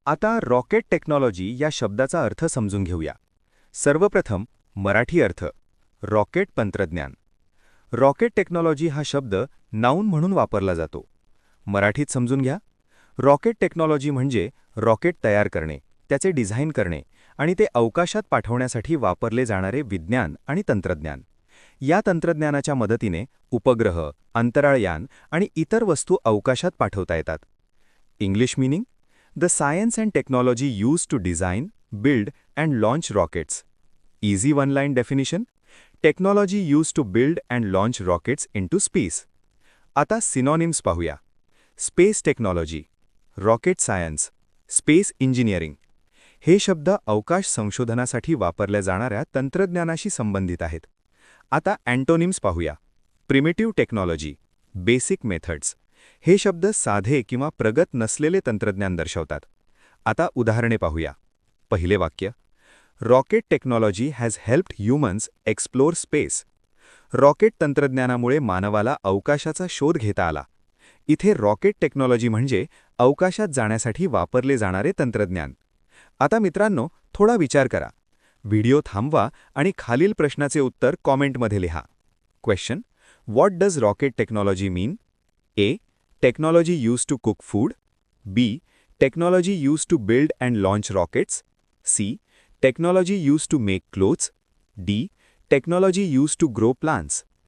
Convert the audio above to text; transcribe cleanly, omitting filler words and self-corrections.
आता rocket technology या शब्दाचा अर्थ समजून घेऊया. सर्वप्रथम मराठी अर्थ. रॉकेट तंत्रज्ञान. रॉकेट टेक्नॉलॉजी हा शब्द नाऊन म्हणून वापरला जातो. मराठीत समजून घ्या. रॉकेट टेक्नॉलॉजी म्हणजे रॉकेट तयार करणे, त्याचे डिझाईन करणे आणि ते अवकाशात पाठवण्यासाठी वापरले जाणारे विज्ञान आणि तंत्रज्ञान. या तंत्रज्ञानाच्या मदतीने उपग्रह, अंतराळयान आणि इतर वस्तू अवकाशात पाठवता येतात. English meaning: The science and technology used to design, build and launch rockets. Easy one-line definition: technology used to build and launch rockets into space. आता सिनॉनिम्स पाहूया. Space technology, rocket science, space engineering. हे शब्द अवकाश संशोधनासाठी वापरल्या जाणाऱ्या तंत्रज्ञानाशी संबंधित आहेत. आता अँटोनिम्स पाहूया. Primitive technology, basic methods. हे शब्द साधे किंवा प्रगत नसलेले तंत्रज्ञान दर्शवतात. आता उदाहरणे पाहूया. पहिले वाक्य: rocket technology has helped humans explore space. Rocket तंत्रज्ञानामुळे मानवाला अवकाशाचा शोध घेता आला. इथे रॉकेट टेक्नॉलॉजी म्हणजे अवकाशात जाण्यासाठी वापरले जाणारे तंत्रज्ञान. आता मित्रांनो, थोडा विचार करा. व्हिडिओ थांबवा आणि खालील प्रश्नाचे उत्तर कॉमेंटमध्ये लिहा. Question: what does rocket technology mean? A. Technology used to cook food. B. Technology used to build and launch rockets. C. Technology used to make clothes. D. Technology used to grow plants.